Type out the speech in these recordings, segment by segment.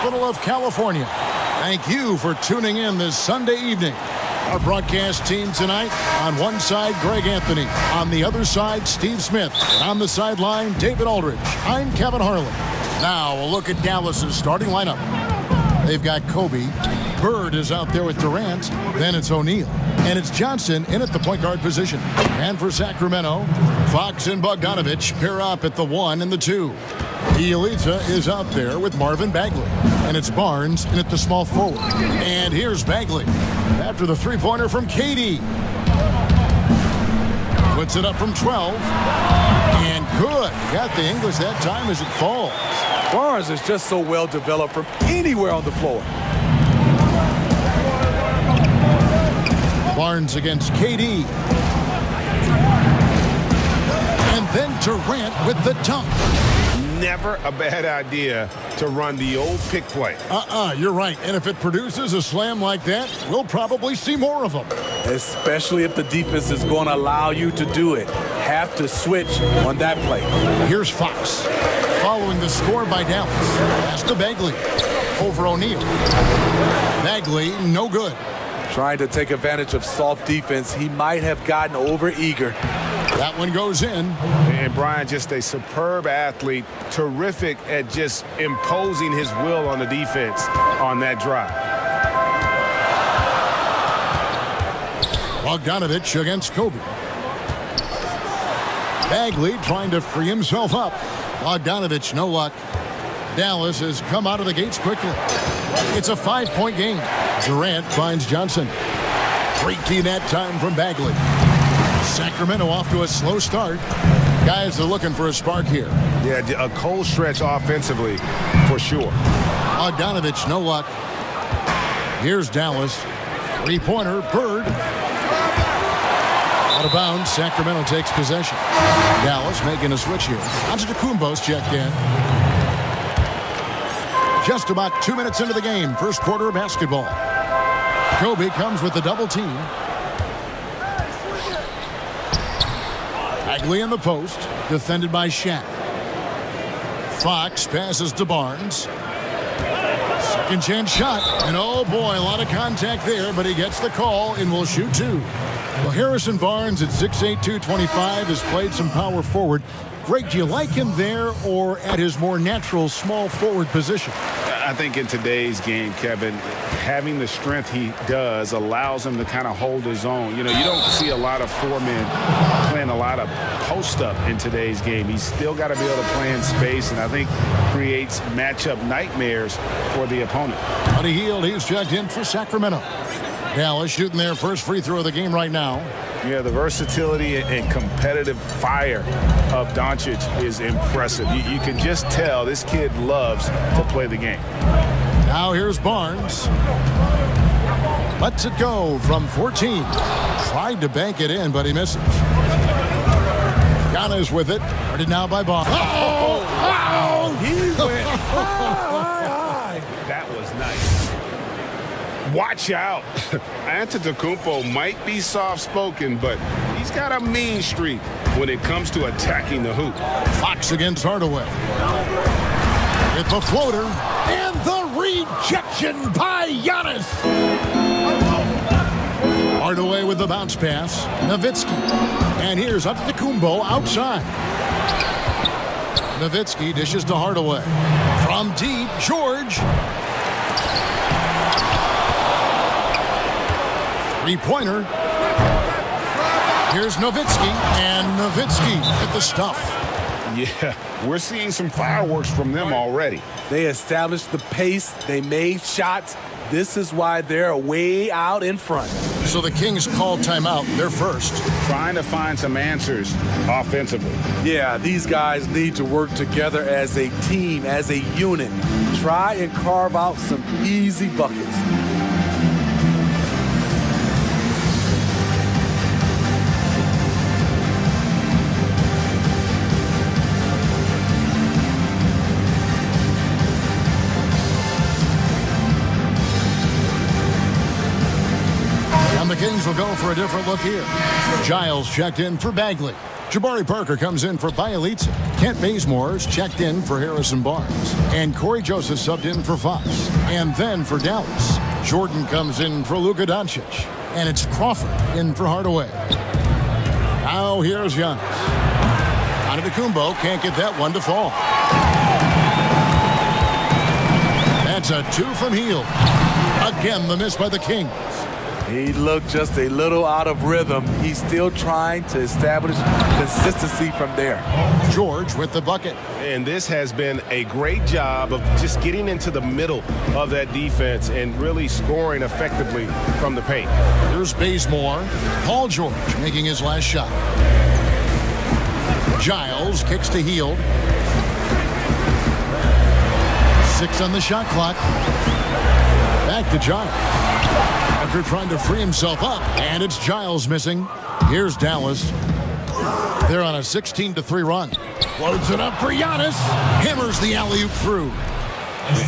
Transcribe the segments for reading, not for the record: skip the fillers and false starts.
capital of California. Thank you for tuning in this Sunday evening. Our broadcast team tonight, on one side, Greg Anthony. On the other side, Steve Smith. And on the sideline, David Aldridge. I'm Kevin Harlan. Now, a look at Dallas's starting lineup. They've got Kobe. Bird is out there with Durant. Then it's O'Neal. And it's Johnson in at the point guard position. And for Sacramento, Fox and Bogdanovich pair up at the 1 and the 2. Bielitsa is out there with Marvin Bagley. And it's Barnes in at the small forward. And here's Bagley after the three-pointer from KD. Puts it up from 12. And good. Got the English that time as it falls. Barnes is just so well developed from anywhere on the floor. Barnes against KD. And then Durant with the dunk. Never a bad idea to run the old pick play. You're right. And if it produces a slam like that, we'll probably see more of them. Especially if the defense is going to allow you to do it. Have to switch on that play. Here's Fox. Following the score by Dallas. Pass to Bagley. Over O'Neal. Bagley, no good. Trying to take advantage of soft defense. He might have gotten over-eager. That one goes in. And Brian, just a superb athlete. Terrific at just imposing his will on the defense on that drive. Bogdanovich against Kobe. Bagley trying to free himself up. Bogdanovich, no luck. Dallas has come out of the gates quickly. It's a 5-point game. Durant finds Johnson. Great key that time from Bagley. Sacramento off to a slow start. Guys are looking for a spark here. Yeah, a cold stretch offensively for sure. Bogdanovich, no luck. Here's Dallas. Three-pointer, Bird. Out of bounds, Sacramento takes possession. Dallas making a switch here. Antetokounmpo's checked in. Just about 2 minutes into the game, first quarter of basketball. Kobe comes with the double team. Bagley in the post, defended by Shaq. Fox passes to Barnes. Second chance shot, and oh boy, a lot of contact there, but he gets the call and will shoot two. Well, Harrison Barnes at 6'8", 225 has played some power forward. Greg, do you like him there or at his more natural small forward position? I think in today's game, Kevin, having the strength he does allows him to kind of hold his own. You know, you don't see a lot of four men playing a lot of post-up in today's game. He's still got to be able to play in space, and I think creates matchup nightmares for the opponent. Buddy Hield, he's checked in for Sacramento. Dallas shooting their first free throw of the game right now. Yeah, the versatility and competitive fire of Doncic is impressive. You can just tell this kid loves to play the game. Now here's Barnes. Lets it go from 14. Tried to bank it in, but he misses. Giannis with it. Guarded now by Barnes. He went high. That was nice. Watch out. Antetokounmpo might be soft-spoken, but he's got a mean streak when it comes to attacking the hoop. Fox against Hardaway. With the floater. And the rejection by Giannis. Hardaway with the bounce pass. Nowitzki. And here's Antetokounmpo outside. Nowitzki dishes to Hardaway. From deep, George. Three-pointer. Here's Nowitzki, and Nowitzki hit the stuff. Yeah, we're seeing some fireworks from them already. They established the pace. They made shots. This is why they're way out in front. So the Kings call timeout. They're first. Trying to find some answers offensively. Yeah, these guys need to work together as a team, as a unit. Try and carve out some easy buckets. The Kings will go for a different look here. Giles checked in for Bagley. Jabari Parker comes in for Bielitsa. Kent Bazemore's checked in for Harrison Barnes. And Corey Joseph subbed in for Fox. And then for Dallas, Jordan comes in for Luka Doncic. And it's Crawford in for Hardaway. Now here's Giannis. Antetokounmpo can't get that one to fall. That's a 2 from Hield. Again, the miss by the Kings. He looked just a little out of rhythm. He's still trying to establish consistency from there. George with the bucket. And this has been a great job of just getting into the middle of that defense and really scoring effectively from the paint. Here's Bazemore. Paul George making his last shot. Giles kicks to Hield. 6 on the shot clock. Back to Giles. Parker trying to free himself up, and it's Giles missing. Here's Dallas. They're on a 16-3 run. Floats it up for Giannis. Hammers the alley-oop through.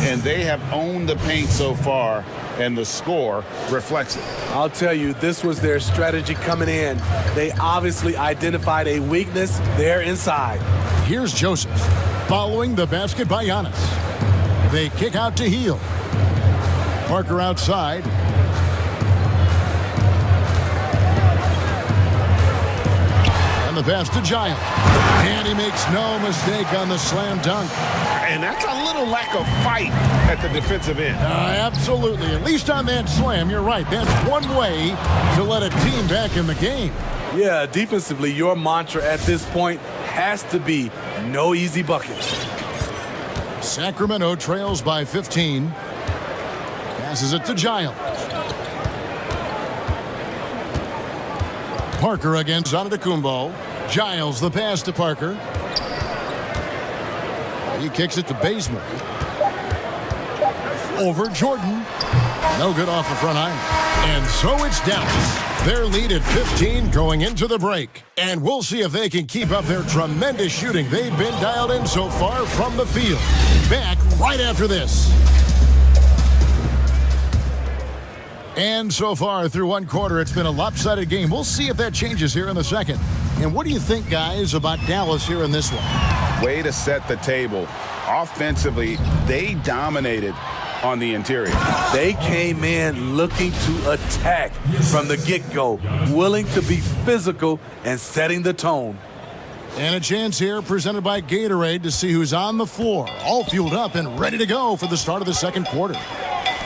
And they have owned the paint so far, and the score reflects it. I'll tell you, this was their strategy coming in. They obviously identified a weakness there inside. Here's Joseph following the basket by Giannis. They kick out to Hield. Parker outside. And the pass to Giles. And he makes no mistake on the slam dunk. And that's a little lack of fight at the defensive end. Absolutely. At least on that slam, you're right. That's one way to let a team back in the game. Yeah, defensively, your mantra at this point has to be no easy buckets. Sacramento trails by 15. Passes it to Giles. Parker against Antetokounmpo. Giles the pass to Parker. He kicks it to Bazemore. Over Jordan. No good off the front iron. And so it's Dallas. Their lead at 15 going into the break. And we'll see if they can keep up their tremendous shooting they've been dialed in so far from the field. Back right after this. And so far through one quarter, it's been a lopsided game. We'll see if that changes here in the second. And what do you think, guys, about Dallas here in this one? Way to set the table. Offensively, they dominated on the interior. They came in looking to attack from the get-go, willing to be physical and setting the tone. And a chance here presented by Gatorade to see who's on the floor, all fueled up and ready to go for the start of the second quarter.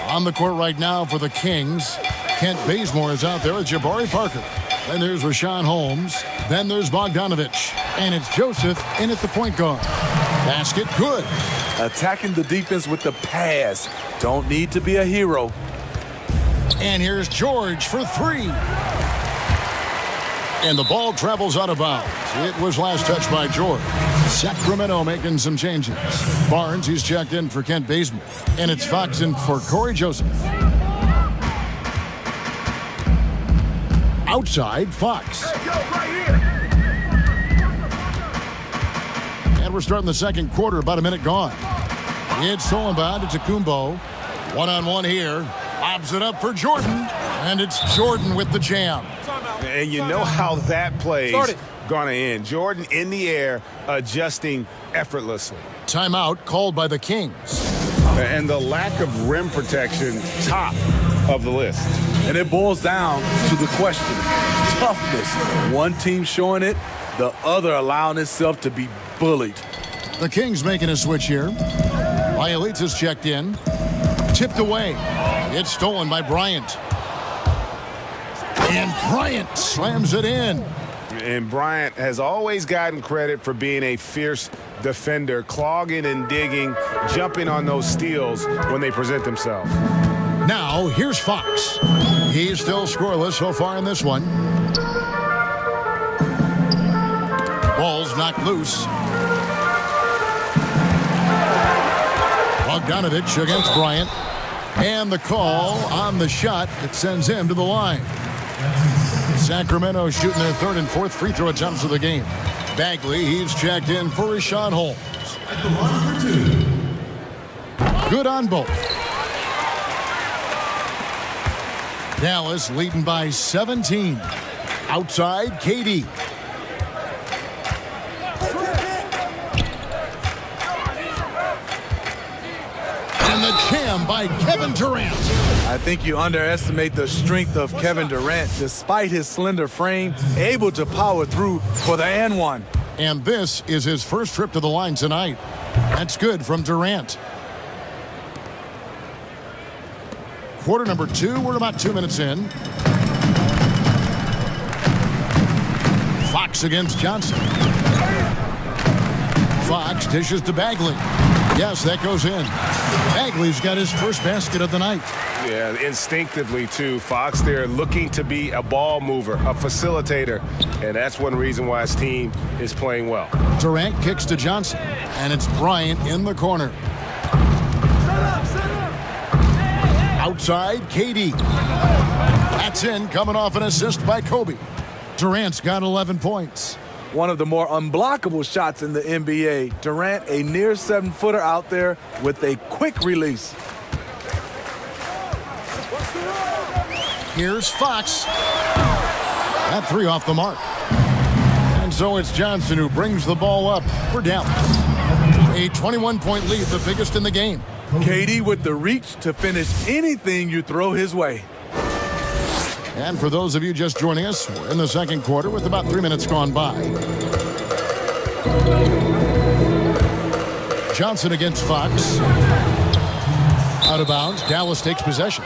On the court right now for the Kings, Kent Bazemore is out there with Jabari Parker. Then there's Rashawn Holmes. Then there's Bogdanovich. And it's Joseph in at the point guard. Basket good. Attacking the defense with the pass. Don't need to be a hero. And here's George for 3. And the ball travels out of bounds. It was last touched by George. Sacramento making some changes. Barnes, he's checked in for Kent Bazemore. And it's Fox in for Corey Joseph. Outside, Fox. And we're starting the second quarter, about a minute gone. It's stolen by Antetokounmpo. One-on-one here. Lobs it up for Jordan. And it's Jordan with the jam. And you know how that play's going to end. Jordan in the air, adjusting effortlessly. Timeout called by the Kings. And the lack of rim protection, top of the list. And it boils down to the question. Toughness. One team showing it, the other allowing itself to be bullied. The Kings making a switch here. Bielitsa's checked in. Tipped away. It's stolen by Bryant. And Bryant slams it in. And Bryant has always gotten credit for being a fierce defender, clogging and digging, jumping on those steals when they present themselves. Now, here's Fox. He's still scoreless so far in this one. Ball's knocked loose. Bogdanovich against Bryant. And the call on the shot that sends him to the line. Sacramento shooting their third and fourth free throw attempts of the game. Bagley, he's checked in for Rashawn Holmes. Good on both. Dallas leading by 17. Outside, KD. jam by Kevin Durant. I think you underestimate the strength of Kevin Durant. Despite his slender frame, able to power through for the and one. And this is his first trip to the line tonight. That's good from Durant. Quarter number 2, we're about 2 minutes in. Fox against Johnson. Fox dishes to Bagley. Yes, that goes in. Bagley's got his first basket of the night. Yeah, instinctively, too. Fox there looking to be a ball mover, a facilitator, and that's one reason why his team is playing well. Durant kicks to Johnson, and it's Bryant in the corner. Outside, KD. That's in, coming off an assist by Kobe. Durant's got 11 points. One of the more unblockable shots in the NBA. Durant, a near 7-footer out there with a quick release. Here's Fox. That 3 off the mark. And so it's Johnson who brings the ball up for Dallas. A 21-point lead, the biggest in the game. KD with the reach to finish anything you throw his way. And for those of you just joining us, we're in the second quarter with about 3 minutes gone by. Johnson against Fox. Out of bounds. Dallas takes possession.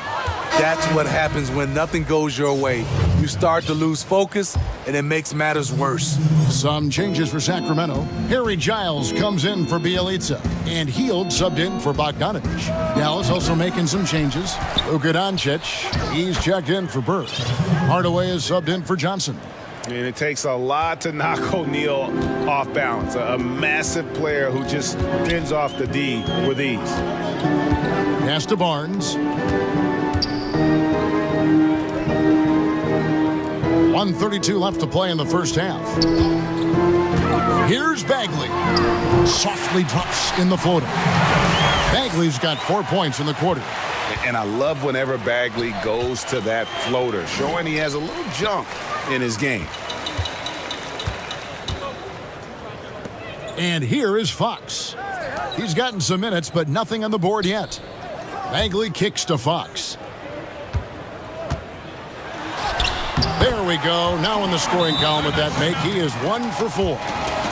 That's what happens when nothing goes your way. You start to lose focus, and it makes matters worse. Some changes for Sacramento. Harry Giles comes in for Bjelica, and Hield subbed in for Bogdanovich. Dallas also making some changes. Luka Doncic, he's checked in for Bird. Hardaway is subbed in for Johnson. And it takes a lot to knock O'Neal off balance. A massive player who just fins off the D with ease. Pass to Barnes. 1:32 left to play in the first half. Here's Bagley. Softly drops in the floater. Bagley's got 4 points in the quarter. And I love whenever Bagley goes to that floater, showing he has a little jump in his game. And here is Fox. He's gotten some minutes, but nothing on the board yet. Bagley kicks to Fox. There we go. Now in the scoring column with that make, he is 1 for 4.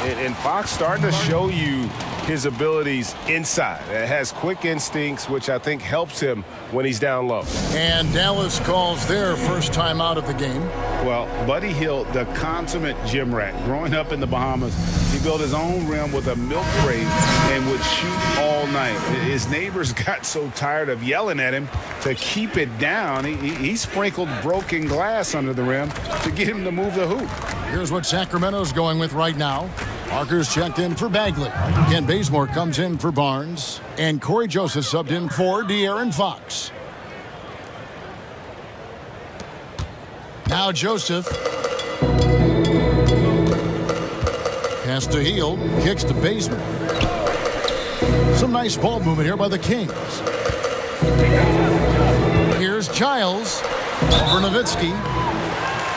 And Fox starting to show you his abilities inside. It has quick instincts, which I think helps him when he's down low. And Dallas calls their first time out of the game. Well, Buddy Hield, the consummate gym rat, growing up in the Bahamas, he built his own rim with a milk crate and would shoot all night. His neighbors got so tired of yelling at him to keep it down. He sprinkled broken glass under the rim to get him to move the hoop. Here's what Sacramento's going with right now. Parker's checked in for Bagley. Ken Bazemore comes in for Barnes. And Corey Joseph subbed in for De'Aaron Fox. Now Joseph. Pass to Hield. Kicks to Bazemore. Some nice ball movement here by the Kings. Here's Giles. Over Nowitzki.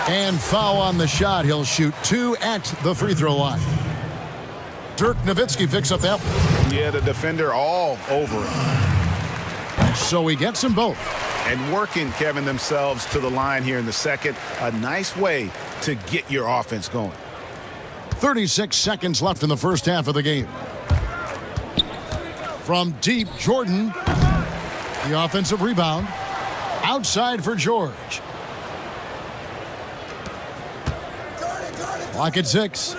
And foul on the shot. He'll shoot 2 at the free throw line. Dirk Nowitzki picks up that one. Yeah, the defender all over him. So he gets them both. And working, Kevin, themselves to the line here in the second. A nice way to get your offense going. 36 seconds left in the first half of the game. From deep, Jordan. The offensive rebound. Outside for George. Clock at 6.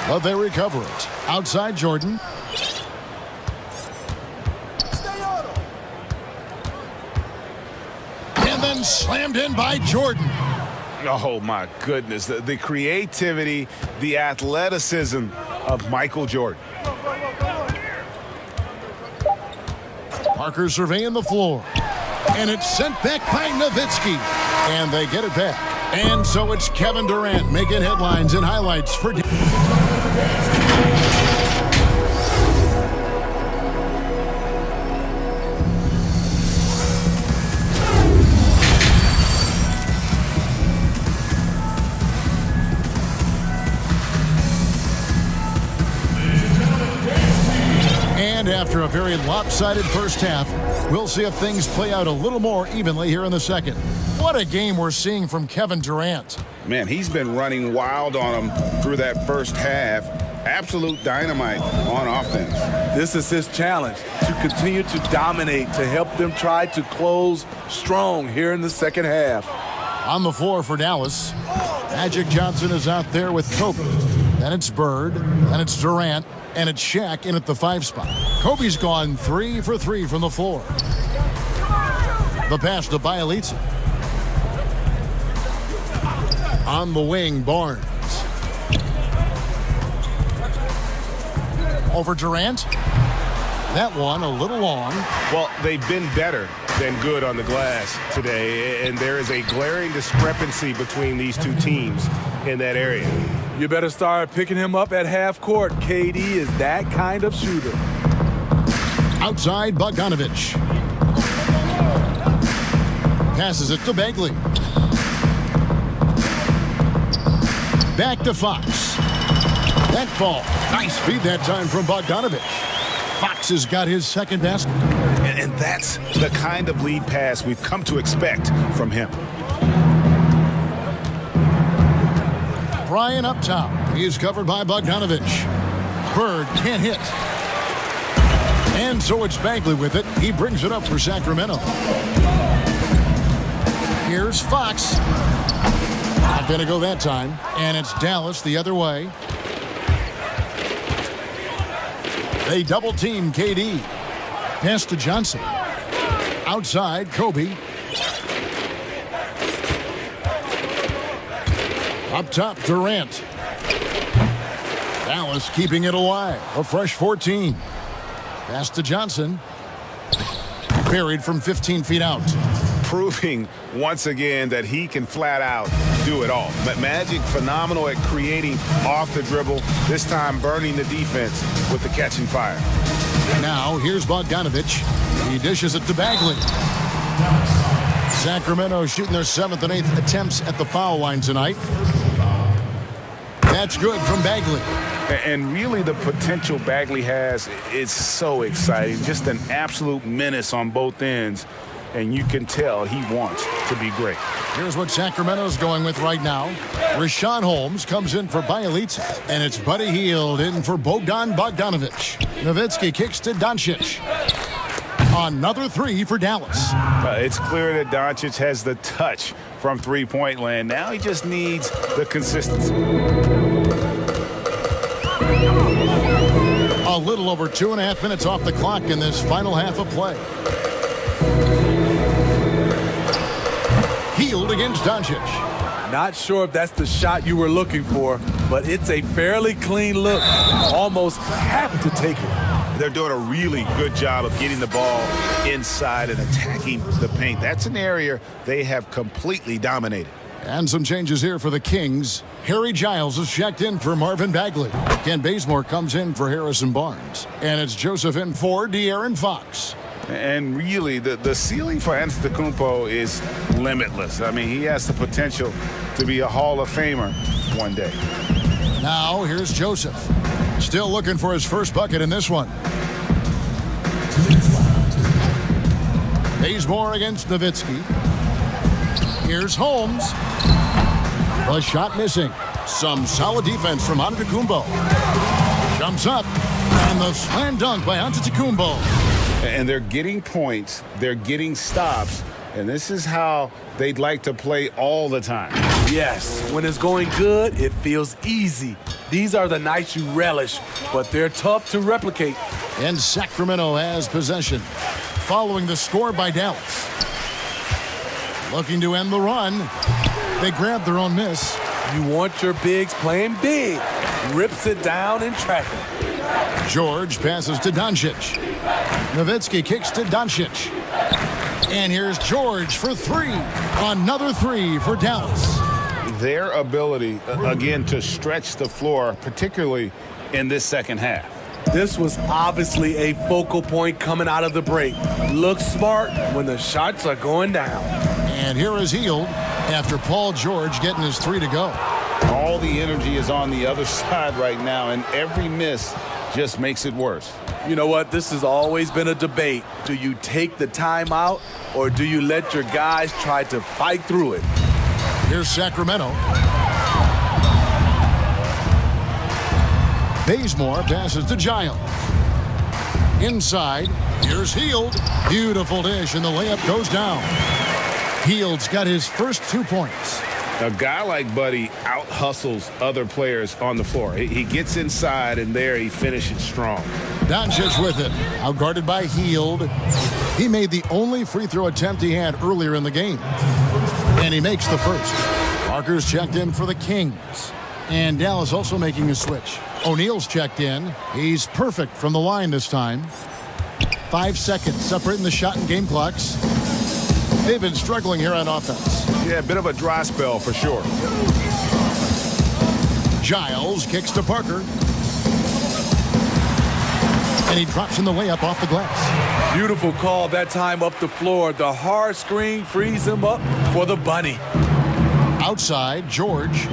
But they recover it. Outside Jordan. And then slammed in by Jordan. Oh, my goodness. The creativity, the athleticism of Michael Jordan. Parker surveying the floor. And it's sent back by Nowitzki. And they get it back. And so it's Kevin Durant making headlines and highlights for... And after a very lopsided first half. We'll see if things play out a little more evenly here in the second. What a game we're seeing from Kevin Durant. Man, he's been running wild on him through that first half. Absolute dynamite on offense. This is his challenge, to continue to dominate, to help them try to close strong here in the second half. On the floor for Dallas, Magic Johnson is out there with Kobe. Then it's Bird, then it's Durant, and it's Shaq in at the 5 spot. Kobe's gone 3 for 3 from the floor. The pass to Bielitsa. On the wing, Barnes. Over Durant. That one a little long. Well, they've been better than good on the glass today, and there is a glaring discrepancy between these two teams in that area. You better start picking him up at half court. KD is that kind of shooter. Outside, Bogdanovich. Passes it to Bagley. Back to Fox. That ball. Nice feed that time from Bogdanovich. Fox has got his second basket. And that's the kind of lead pass we've come to expect from him. Bryant up top. He's covered by Bogdanovich. Bird can't hit. And so it's Bagley with it. He brings it up for Sacramento. Here's Fox. Not going to go that time. And it's Dallas the other way. They double team KD. Pass to Johnson. Outside, Kobe. Up top, Durant. Dallas keeping it alive. A fresh 14. Pass to Johnson. Buried from 15 feet out. Proving once again that he can flat out do it all. But Magic phenomenal at creating off the dribble, this time burning the defense with the catch and fire. Now here's Bogdanovich. He dishes it to Bagley. Sacramento shooting their 7th and 8th attempts at the foul line tonight. That's good from Bagley. And really the potential Bagley has is so exciting. Just an absolute menace on both ends. And you can tell he wants to be great. Here's what Sacramento's going with right now. Rashawn Holmes comes in for Bielitsa. And it's Buddy Hield in for Bogdanovich. Nowitzki kicks to Doncic. Another 3 for Dallas. It's clear that Doncic has the touch from three-point land. Now he just needs the consistency. A little over 2.5 minutes off the clock in this final half of play. Hield against Doncic. Not sure if that's the shot you were looking for, but it's a fairly clean look. Almost have to take it. They're doing a really good job of getting the ball inside and attacking the paint. That's an area they have completely dominated. And some changes here for the Kings. Harry Giles is checked in for Marvin Bagley. Ken Bazemore comes in for Harrison Barnes. And it's Joseph in for De'Aaron Fox. And really, the ceiling for Antetokounmpo is limitless. I mean, he has the potential to be a Hall of Famer one day. Now, here's Joseph. Still looking for his first bucket in this one. Bazemore against Nowitzki. Here's Holmes. The shot missing. Some solid defense from Antetokounmpo. Jumps up. And the slam dunk by Antetokounmpo. And they're getting points. They're getting stops. And this is how they'd like to play all the time. Yes, when it's going good, it feels easy. These are the nights you relish, but they're tough to replicate. And Sacramento has possession. Following the score by Dallas. Looking to end the run. They grab their own miss. You want your bigs playing big. Rips it down in traffic. George passes to Doncic. Nowitzki kicks to Doncic. And here's George for 3. Another 3 for Dallas. Their ability, again, to stretch the floor, particularly in this second half. This was obviously a focal point coming out of the break. Looks smart when the shots are going down. And here is Hield after Paul George getting his 3 to go. All the energy is on the other side right now, and every miss just makes it worse. You know what? This has always been a debate. Do you take the timeout or do you let your guys try to fight through it? Here's Sacramento. Bazemore passes to Giles. Inside, here's Hield. Beautiful dish, and the layup goes down. Hield's got his first 2 points. A guy like Buddy out-hustles other players on the floor. He gets inside, and there he finishes strong. Doncic with it. Outguarded by Hield. He made the only free throw attempt he had earlier in the game. And he makes the first. Parker's checked in for the Kings. And Dallas also making a switch. O'Neal's checked in. He's perfect from the line this time. 5 seconds separating the shot and game clocks. They've been struggling here on offense. Yeah, a bit of a dry spell for sure. Giles kicks to Parker. And he drops in the layup off the glass. Beautiful call that time up the floor. The hard screen frees him up for the bunny. Outside, George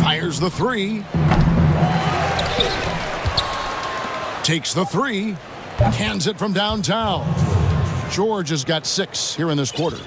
fires the three. Takes the three. Cans it from downtown. George has got 6 here in this quarter.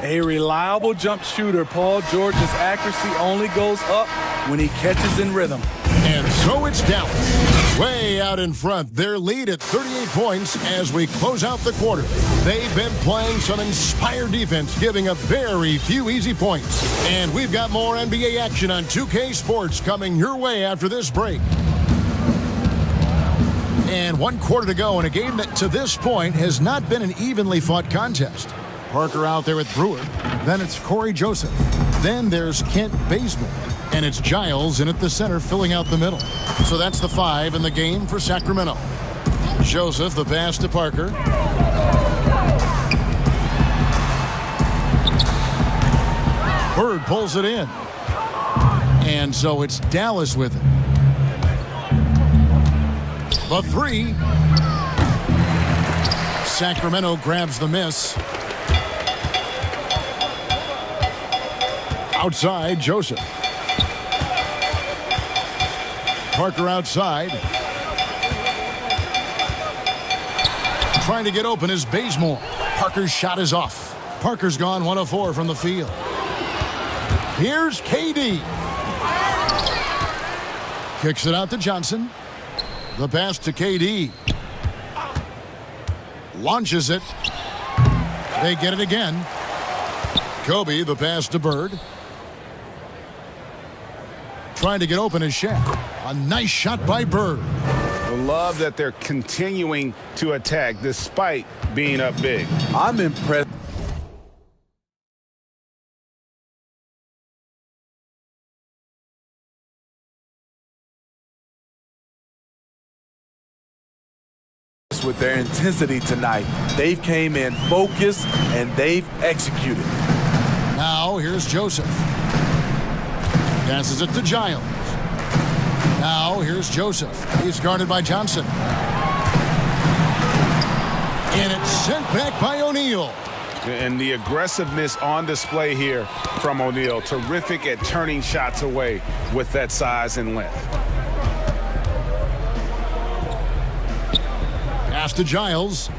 A reliable jump shooter. Paul George's accuracy only goes up when he catches in rhythm. And so it's Dallas. Way out in front. Their lead at 38 points as we close out the quarter. They've been playing some inspired defense, giving up very few easy points. And we've got more NBA action on 2K Sports coming your way after this break. And 1 quarter to go in a game that to this point has not been an evenly fought contest. Parker out there with Brewer. Then it's Corey Joseph. Then there's Kent Bazemore. And it's Giles in at the center filling out the middle. So that's the 5 in the game for Sacramento. Joseph, the pass to Parker. Bird pulls it in. And so it's Dallas with it. The 3. Sacramento grabs the miss. Outside, Joseph. Parker outside. Trying to get open is Bazemore. Parker's shot is off. Parker's gone 1 of 4 from the field. Here's KD. Kicks it out to Johnson. The pass to KD. Launches it. They get it again. Kobe, the pass to Bird. Trying to get open is Shaq. A nice shot by Bird. I love that they're continuing to attack despite being up big. I'm impressed with their intensity tonight. They've came in focused and they've executed. Now here's Joseph. Passes it to Giles. Now here's Joseph. He's guarded by Johnson. And it's sent back by O'Neal. And the aggressiveness on display here from O'Neal. Terrific at turning shots away with that size and length. Pass to Giles.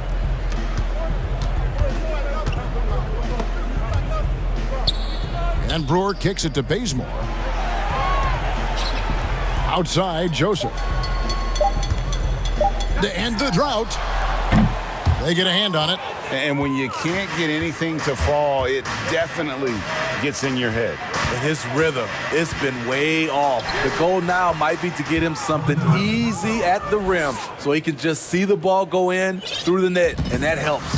And Brewer kicks it to Bazemore. Outside, Joseph. To end the drought. They get a hand on it. And when you can't get anything to fall, it definitely gets in your head. And his rhythm, it's been way off. The goal now might be to get him something easy at the rim so he can just see the ball go in through the net, and that helps.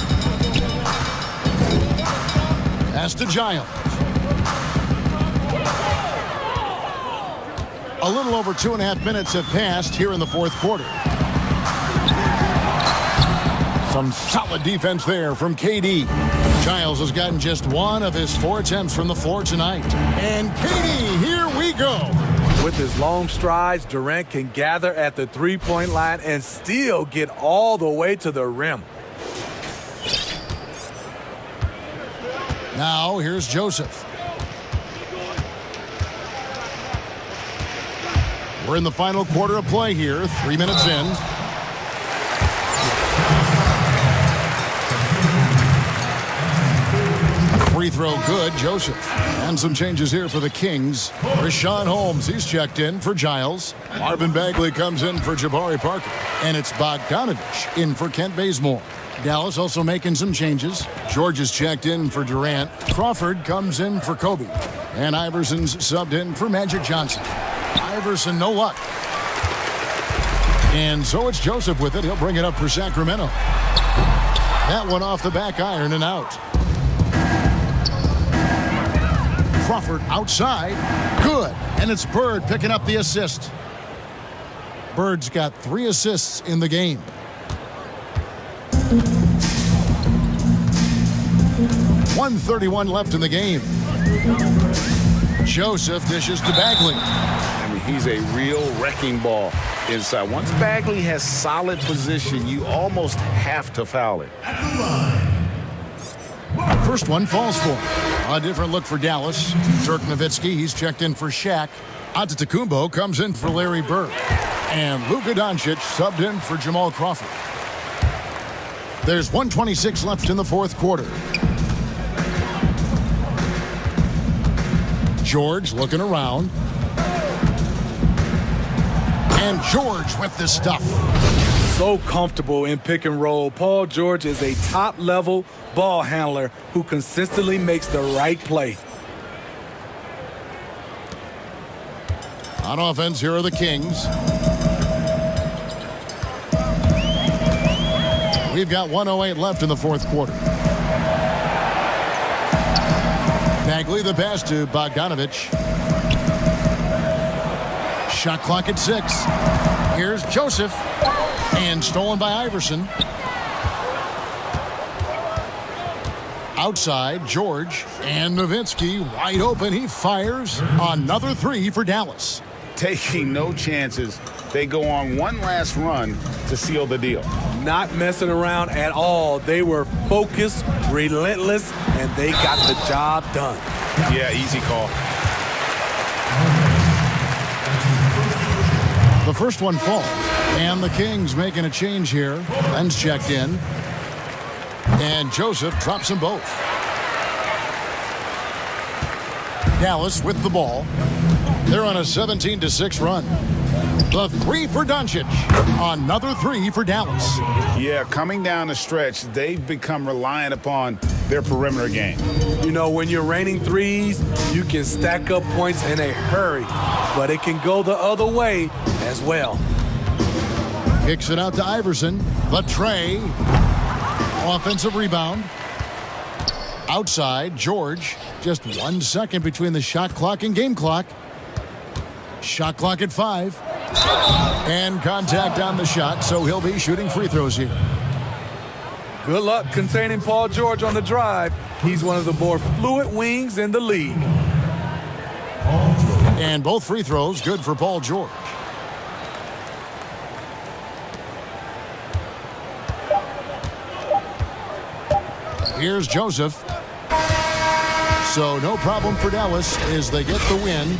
Pass to Giles. A little over 2.5 minutes have passed here in the 4th quarter. Some solid defense there from KD. Giles has gotten just 1 of his 4 attempts from the floor tonight. And KD, here we go. With his long strides, Durant can gather at the three-point line and still get all the way to the rim. Now here's Joseph. We're in the final quarter of play here, 3 minutes in. Free throw good, Joseph. And some changes here for the Kings. Rashawn Holmes, he's checked in for Giles. Marvin Bagley comes in for Jabari Parker. And it's Bogdanovich in for Kent Bazemore. Dallas also making some changes. George is checked in for Durant. Crawford comes in for Kobe. And Iverson's subbed in for Magic Johnson. Iverson, no luck. And so it's Joseph with it. He'll bring it up for Sacramento. That one off the back iron and out. Crawford outside. Good. And it's Bird picking up the assist. Bird's got 3 assists in the game. .131 left in the game. Joseph dishes to Bagley. I mean, he's a real wrecking ball inside. Once Bagley has solid position, you almost have to foul it. First one falls for him. A different look for Dallas. Dirk Nowitzki, he's checked in for Shaq. Antetokounmpo comes in for Larry Bird. And Luka Doncic subbed in for Jamal Crawford. There's 1:26 left in the fourth quarter. George looking around. And George with the stuff. So comfortable in pick and roll. Paul George is a top-level ball handler who consistently makes the right play. On offense, here are the Kings. We've got 1:08 left in the fourth quarter. Bagley, the pass to Bogdanovich. Shot clock at 6. Here's Joseph. And stolen by Iverson. Outside, George. And Nowitzki wide open. He fires another 3 for Dallas. Taking no chances. They go on one last run to seal the deal. Not messing around at all. They were focused, relentless, and they got the job done. Yeah, easy call. The first one falls. And the Kings making a change here. Ben's checked in. And Joseph drops them both. Dallas with the ball. They're on a 17-6 run. The 3 for Doncic. Another 3 for Dallas. Yeah, coming down the stretch, they've become reliant upon their perimeter game. You know, when you're raining threes, you can stack up points in a hurry, but it can go the other way as well. Kicks it out to Iverson. The tray. Offensive rebound. Outside, George. Just 1 second between the shot clock and game clock. Shot clock at 5. And contact on the shot, so he'll be shooting free throws here. Good luck containing Paul George on the drive. He's one of the more fluid wings in the league. And both free throws good for Paul George. Here's Joseph. So no problem for Dallas as they get the win.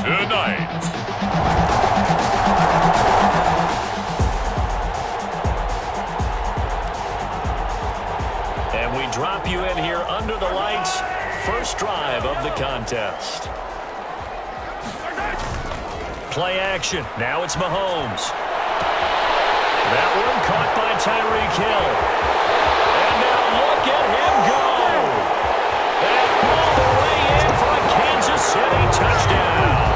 Tonight. And we drop you in here under the lights. First drive of the contest. Play action. Now it's Mahomes. That one caught by Tyreek Hill. And now look at him go. And all the way in for a Kansas City touchdown.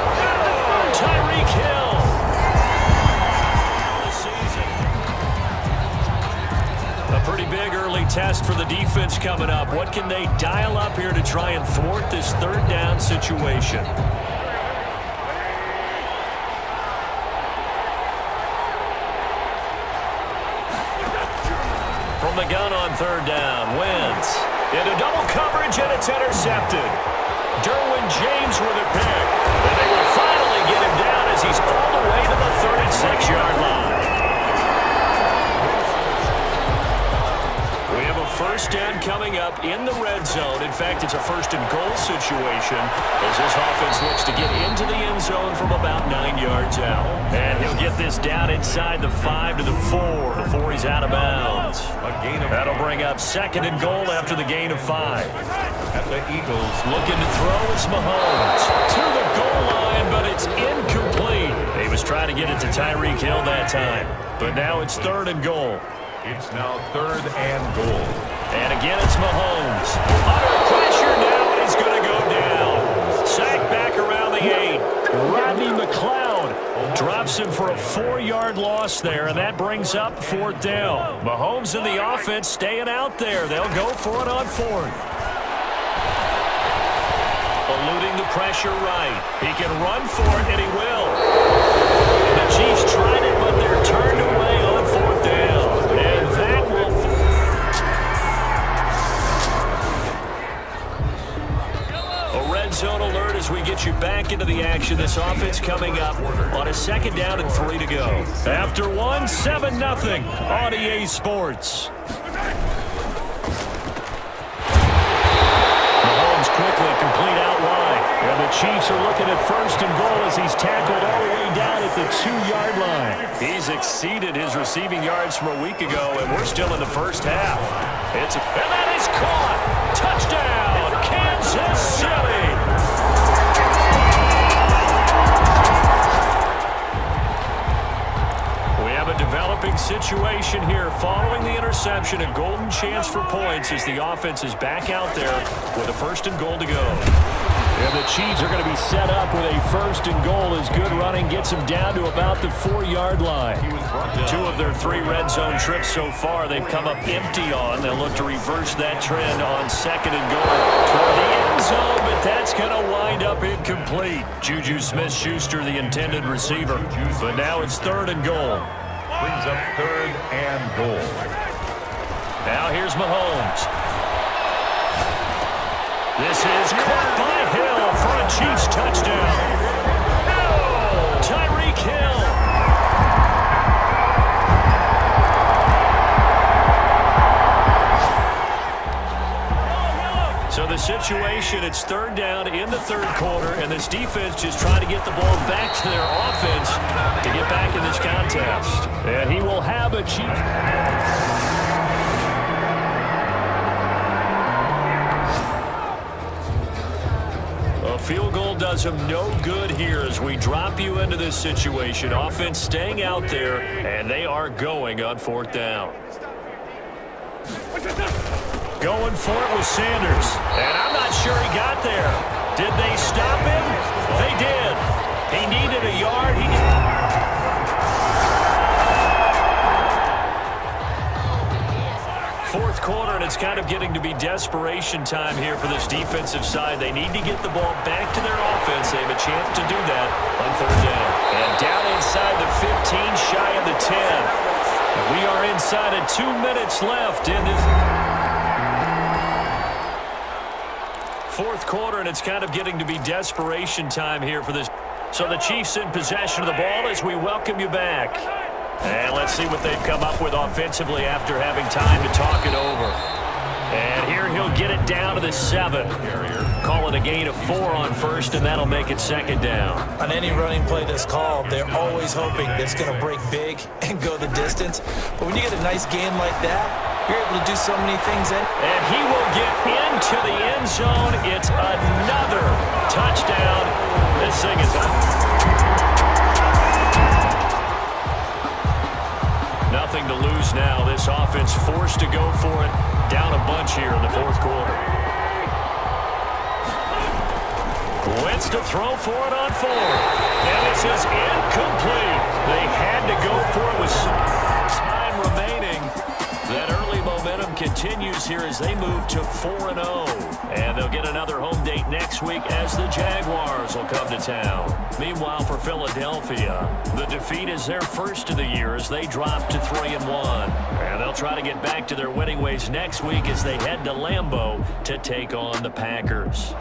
Tyreek Hill. The season. A pretty big early test for the defense coming up. What can they dial up here to try and thwart this third down situation? From the gun on third down, Wentz into double coverage, and it's intercepted. Derwin James with a pick, and they will finally get him down as he's all the way to the 36-yard line. We have a first down coming up in the red zone. In fact, it's a first and goal situation as this offense looks to get into the end zone from about 9 yards out. And he'll get this down inside the 5 to the 4 before he's out of bounds. That'll bring up second and goal after the gain of 5. At the Eagles. Looking to throw, it's Mahomes. To the goal line, but it's incomplete. He was trying to get it to Tyreek Hill that time. But now it's third and goal. It's now third and goal. And again, it's Mahomes. Under pressure now, and he's going to go down. Sacked back around the 8. Rodney McLeod drops him for a 4-yard loss there, and that brings up fourth down. Mahomes and the offense staying out there. They'll go for it on fourth. Eluding the pressure right. He can run for it, and he will. The Chiefs tried it, but they're turned away on fourth down. And that will... A red zone alert as we get you back into the action. This offense coming up on a second down and 3 to go. After one, 7-0 on EA Sports. Mahomes quickly complete out wide. And the Chiefs are looking at first and goal as he's tackled all the way down at the 2-yard line. He's exceeded his receiving yards from a week ago, and we're still in the first half. And that is caught. Touchdown, Kansas City. We have a developing situation here following the interception. A golden chance for points as the offense is back out there with a first and goal to go. And the Chiefs are going to be set up with a first and goal as good running gets them down to about the 4-yard line. 2 of their 3 red zone trips so far they've come up empty on. They'll look to reverse that trend on second and goal toward the end zone, but that's going to wind up incomplete. Juju Smith-Schuster, the intended receiver. But now it's third and goal. Brings up third and goal. Now here's Mahomes. This is caught by Hill for a Chiefs touchdown. Tyreek Hill. So the situation, it's third down in the third quarter, and this defense just trying to get the ball back to their offense to get back in this contest. And he will have a Chiefs. Field goal does him no good here as we drop you into this situation. Offense staying out there, and they are going on fourth down. Going for it with Sanders, and I'm not sure he got there. Did they stop him? They did. He needed a yard. Fourth quarter, and it's kind of getting to be desperation time here for this defensive side. They need to get the ball back to their offense. They have a chance to do that on third down. And down inside the 15, shy of the 10. We are inside of 2 minutes left in this fourth quarter, and it's kind of getting to be desperation time here for this. So the Chiefs in possession of the ball as we welcome you back. And let's see what they've come up with offensively after having time to talk it over. And here he'll get it down to the 7. call it a gain of 4 on first, and that'll make it second down. On any running play that's called, they're always hoping it's going to break big and go the distance. But when you get a nice gain like that, you're able to do so many things. And he will get into the end zone. It's another touchdown. This thing is up. Nothing to lose now. This offense forced to go for it. Down a bunch here in the fourth quarter. Wentz to throw for it on 4. And this is incomplete. They had to go for it with time remaining. That early momentum continues here as they move to 4-0. And they'll get another home date next week as the Jaguars will come to town. Meanwhile, for Philadelphia, the defeat is their first of the year as they drop to 3-1. And they'll try to get back to their winning ways next week as they head to Lambeau to take on the Packers.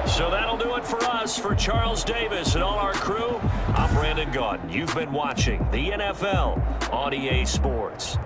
So that'll do it for us. For Charles Davis and all our crew, I'm Brandon Gaudin. You've been watching the NFL on EA Sports.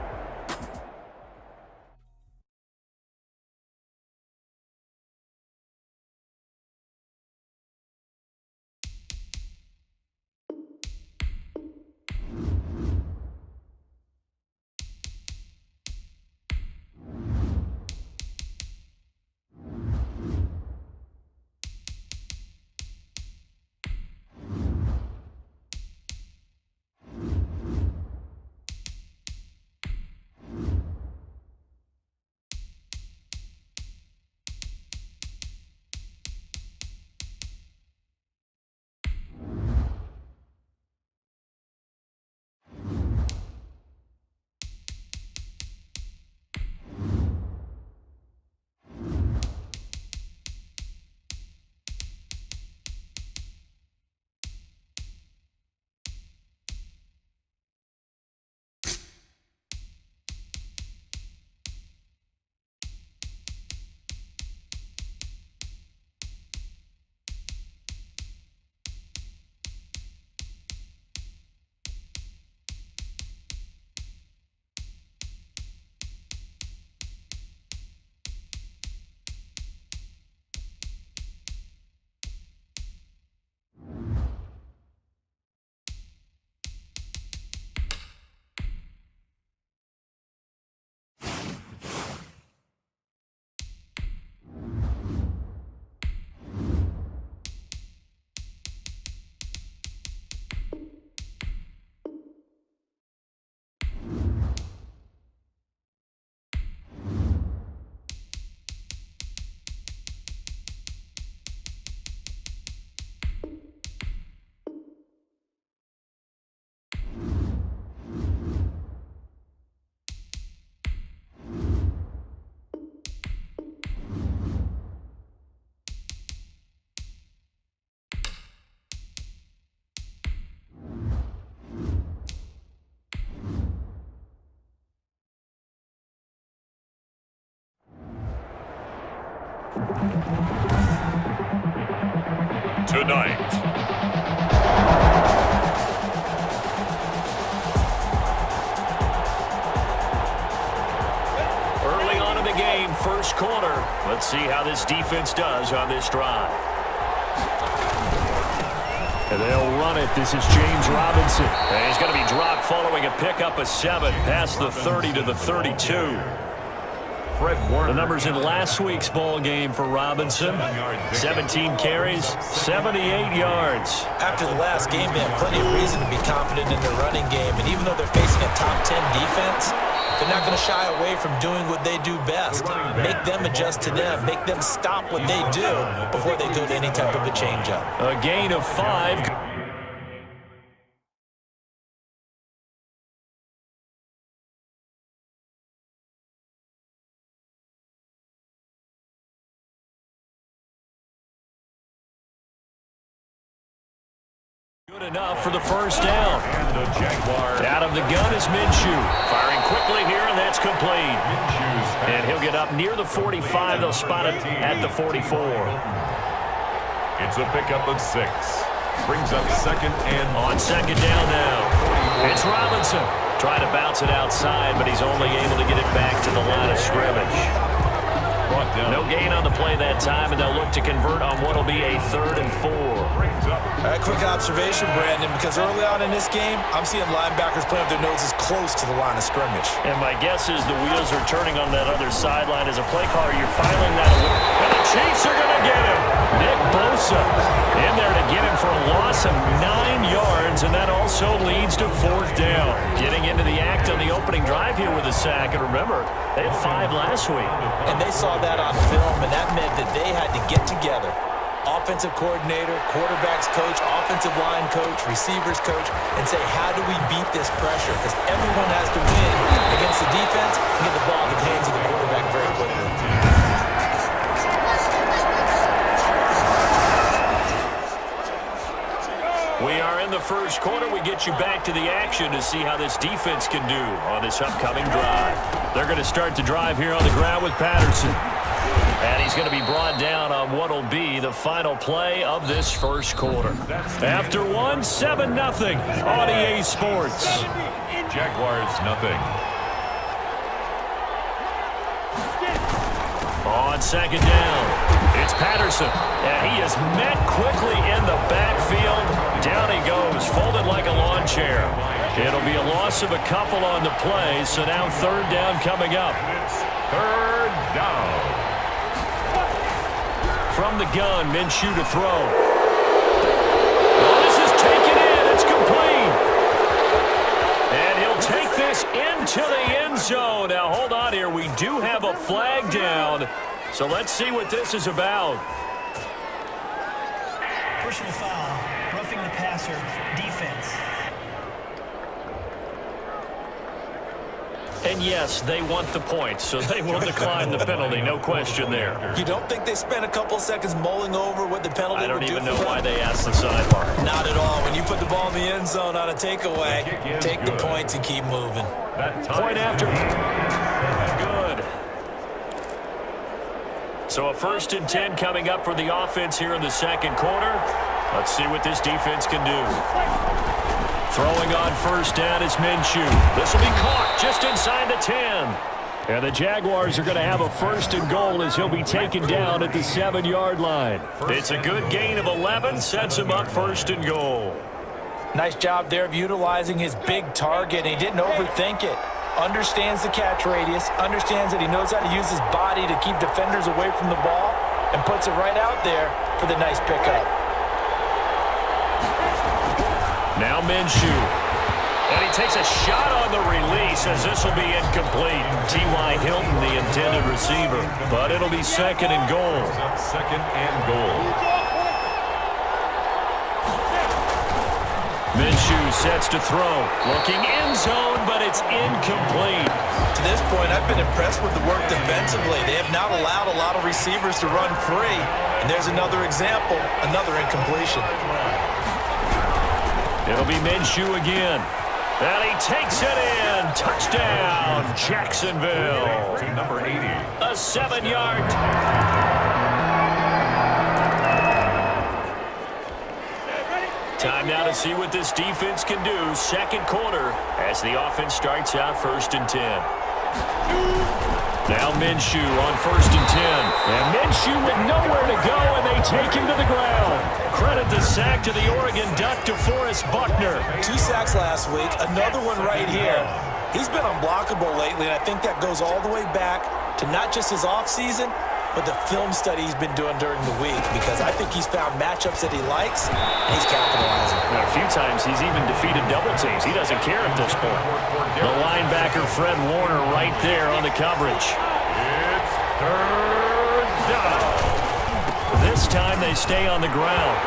Tonight. Early on in the game, first quarter. Let's see how this defense does on this drive. And they'll run it. This is James Robinson. And he's going to be dropped following a pickup of 7 past the 30 to the 32. The numbers in last week's ball game for Robinson: 17 carries, 78 yards. After the last game, they have plenty of reason to be confident in their running game. And even though they're facing a top 10 defense, they're not going to shy away from doing what they do best. Make them adjust to them. Make them stop what they do before they go to any type of a changeup. A gain of 5. Good enough for the first down. And the Jaguars. Out of the gun is Minshew. Firing quickly here, and that's complete. And he'll get up near the 45. They'll spot it at the 44. It's a pickup of 6. Brings up second and... On second down now. It's Robinson. Trying to bounce it outside, but he's only able to get it back to the line of scrimmage. brought down. No gain on the play that time, and they'll look to convert on what will be a 3rd and 4. Quick observation, Brandon, because early on in this game, I'm seeing linebackers playing with their noses close to the line of scrimmage. And my guess is the wheels are turning on that other sideline. As a play caller, you're filing that away. And the Chiefs are going to get him. Nick Bosa in there to get him for a loss of 9 yards, and that also leads to 4th down. Getting into the act on the opening drive here with a sack. And remember, they had 5 last week. And they saw that on film, and that meant that they had to get together. Offensive coordinator, quarterbacks coach, offensive line coach, receivers coach, and say, how do we beat this pressure? Because everyone has to win against the defense and get the ball in the hands of the quarterback very quickly. We are in the first quarter. We get you back to the action to see how this defense can do on this upcoming drive. They're going to start the drive here on the ground with Patterson. And he's going to be brought down on what will be the final play of this first quarter. After 7-0 on EA Sports. Jaguars, nothing. On 2nd down, it's Patterson. And he is met quickly in the backfield. Down he goes, folded like a lawn chair. It'll be a loss of a couple on the play, so now 3rd down coming up. 3rd down. From the gun, Minshew to throw. Oh, this is taken in. It's complete. And he'll take this into the end zone. Now, hold on here. We do have a flag down. So let's see what this is about. Personal foul, roughing the passer, defense. And yes, they want the points, so they will decline the penalty. No question there. You don't think they spent a couple seconds mulling over what the penalty would do? I don't even know why they asked the sidebar. Not at all. When you put the ball in the end zone on a takeaway, take the points and keep moving. Point after. Good. So a 1st and 10 coming up for the offense here in the second quarter. Let's see what this defense can do. Throwing on 1st down is Minshew. This will be caught just inside the 10. And the Jaguars are going to have a 1st and goal as he'll be taken down at the 7-yard line. It's a good gain of 11, sets him up 1st and goal. Nice job there of utilizing his big target. He didn't overthink it. Understands the catch radius, understands that he knows how to use his body to keep defenders away from the ball, and puts it right out there for the nice pickup. Now Minshew. And he takes a shot on the release as this will be incomplete. T.Y. Hilton, the intended receiver. But it'll be 2nd and goal. 2nd and goal. Minshew sets to throw. Looking end zone, but it's incomplete. To this point, I've been impressed with the work defensively. They have not allowed a lot of receivers to run free. And there's another example, another incompletion. It'll be Minshew again. And he takes it in. Touchdown, Jacksonville. To number 80. A 7-yard. Time now to see what this defense can do. Second quarter as the offense starts out 1st and 10. Now Minshew on 1st and 10. And Minshew with nowhere to go, and they take him to the ground. Credit the sack to the Oregon Duck, DeForest Buckner. 2 sacks last week, another one right here. He's been unblockable lately, and I think that goes all the way back to not just his offseason, but the film study he's been doing during the week, because I think he's found matchups that he likes, and he's capitalizing. Now, a few times he's even defeated double teams. He doesn't care at this point. The linebacker, Fred Warner, right there on the coverage. It's 3rd down. This time they stay on the ground.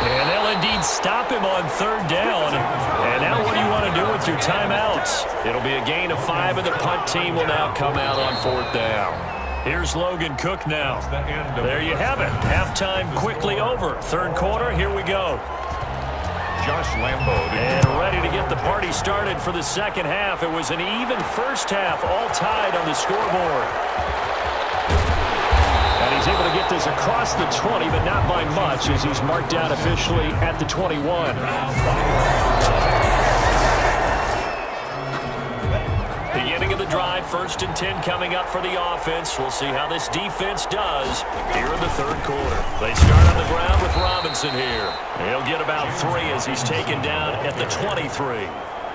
And they'll indeed stop him on 3rd down. And now what do you want to do with your timeouts? It'll be a gain of 5, and the punt team will now come out on 4th down. Here's Logan Cook now. There you have it. Halftime quickly over. 3rd quarter, here we go. Josh Lambo. And ready to get the party started for the second half. It was an even first half, all tied on the scoreboard. And he's able to get this across the 20, but not by much, as he's marked down officially at the 21. Beginning of the drive first and 10 coming up for the offense. We'll see how this defense does here in the third quarter. They start on the ground with Robinson here. He'll get about 3 as he's taken down at the 23.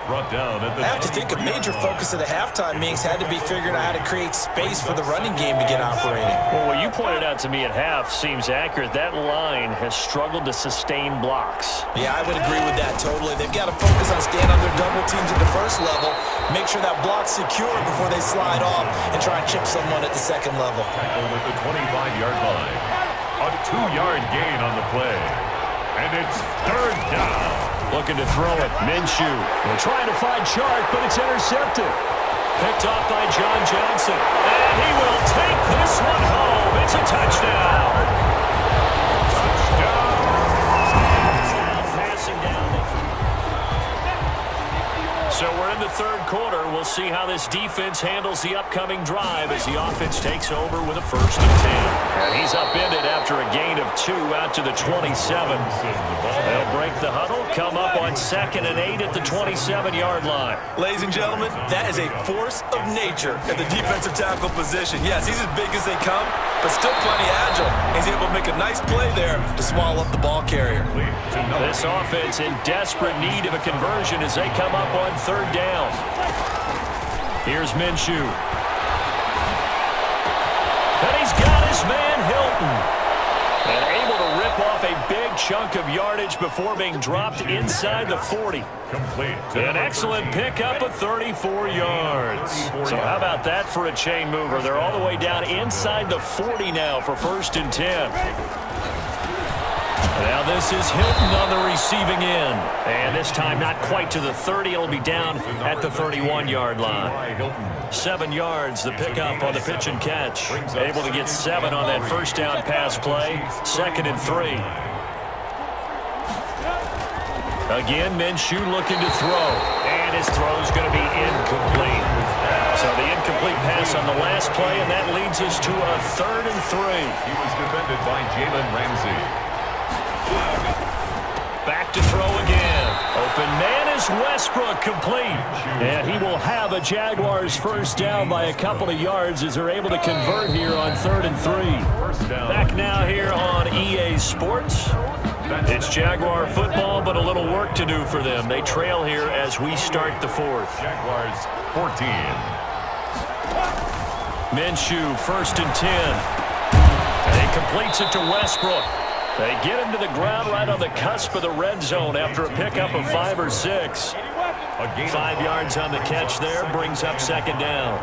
Brought down at the I have to think a major focus of the halftime meetings had to be figuring out how to create space for the running game to get operating. Well, what you pointed out to me at half seems accurate. That line has struggled to sustain blocks. Yeah, I would agree with that totally. They've got to focus on staying on their double teams at the first level, make sure that block's secure before they slide off and try and chip someone at the second level. tackle at the 25-yard line. A 2-yard gain on the play. And it's third down. Looking to throw it. Minshew. We're trying to find Chark, but it's intercepted. Picked off by John Johnson. And he will take this one home. It's a touchdown. Passing down. So we're in the third quarter. We'll see how this defense handles the upcoming drive as the offense takes over with a first and 10. And he's upended after a gain of 2 out to the 27. They'll break the huddle, come up on 2nd and 8 at the 27-yard line. Ladies and gentlemen, that is a force of nature at the defensive tackle position. Yes, he's as big as they come, but still plenty agile. He's able to make a nice play there to swallow up the ball carrier. This offense in desperate need of a conversion as they come up on 3rd down. Here's Minshew. And he's got his man Hilton. And able to rip off a big chunk of yardage before being dropped inside the 40. Complete. An excellent pickup of 34 yards. So how about that for a chain mover? They're all the way down inside the 40 now for first and 10. Now this is Hilton on the receiving end. And this time not quite to the 30. It'll be down at the 31-yard line. 7 yards, the pickup on the pitch and catch. Able to get 7 on that first down pass play. 2nd and 3. Again, Minshew looking to throw. And his throw's going to be incomplete. So the incomplete pass on the last play, and that leads us to a 3rd and 3. He was defended by Jalen Ramsey. Back to throw again. Open man is Westbrook, complete. And he will have a Jaguars first down by a couple of yards as they're able to convert here on 3rd and 3. Back now here on EA Sports. It's Jaguar football, but a little work to do for them. They trail here as we start the 4th. Jaguars 14. Minshew, 1st and 10. And he completes it to Westbrook. They get him to the ground right on the cusp of the red zone after a pickup of 5 or 6. 5 yards on the catch there brings up 2nd down.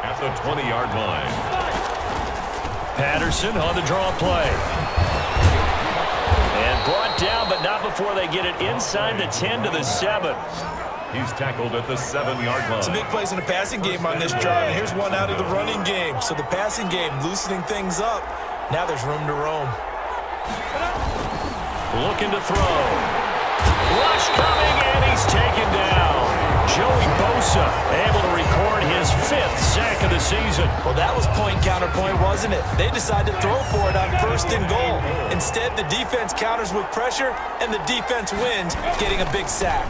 At the 20-yard line. Patterson on the draw play. And brought down, but not before they get it inside the 10 to the 7. He's tackled at the 7-yard line. Some big plays in the passing game on this drive, and here's one out of the running game. So the passing game loosening things up. Now there's room to roam. Looking to throw. Rush coming, and he's taken down. Joey Bosa able to record his 5th sack of the season. Well, that was point counterpoint, wasn't it? They decided to throw for it on 1st and goal. Instead, the defense counters with pressure, and the defense wins, getting a big sack.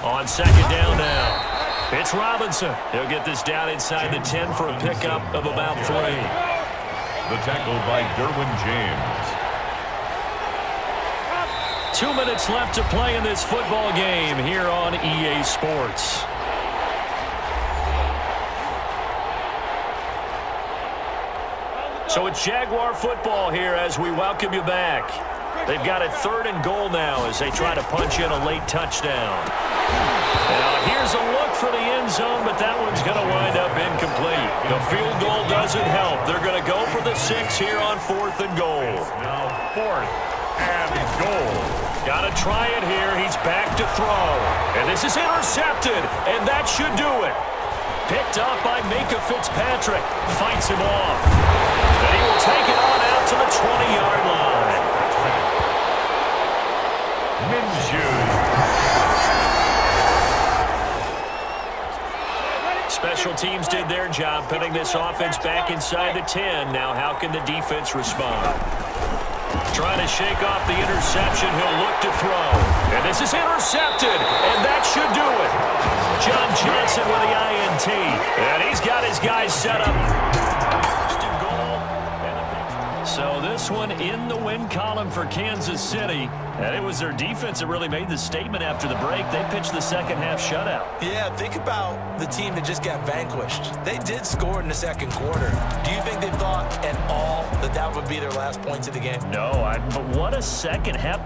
On 2nd down now. It's Robinson. He'll get this down inside the 10 for a pickup of about 3. The tackle by Derwin James. 2 minutes left to play in this football game here on EA Sports. So it's Jaguar football here as we welcome you back. They've got a 3rd and goal now as they try to punch in a late touchdown. Now here's a look for the end zone, but that one's going to wind up incomplete. The field goal doesn't help. They're going to go for the 6 here on 4th and goal. Now 4th and goal. Got to try it here. He's back to throw. And this is intercepted, and that should do it. Picked up by Minka Fitzpatrick. Fights him off. And he will take it on out to the 20-yard line. Minshew. Special teams did their job, putting this offense back inside the 10. Now how can the defense respond? Trying to shake off the interception. He'll look to throw. And this is intercepted. And that should do it. John Johnson with the INT. And he's got his guys set up. First and goal. So this one in the win column for Kansas City. And it was their defense that really made the statement after the break. They pitched the second half shutout. Yeah, think about the team that just got vanquished. They did score in the second quarter. Do you think they thought at all that that would be their last points of the game? No, but what a second half.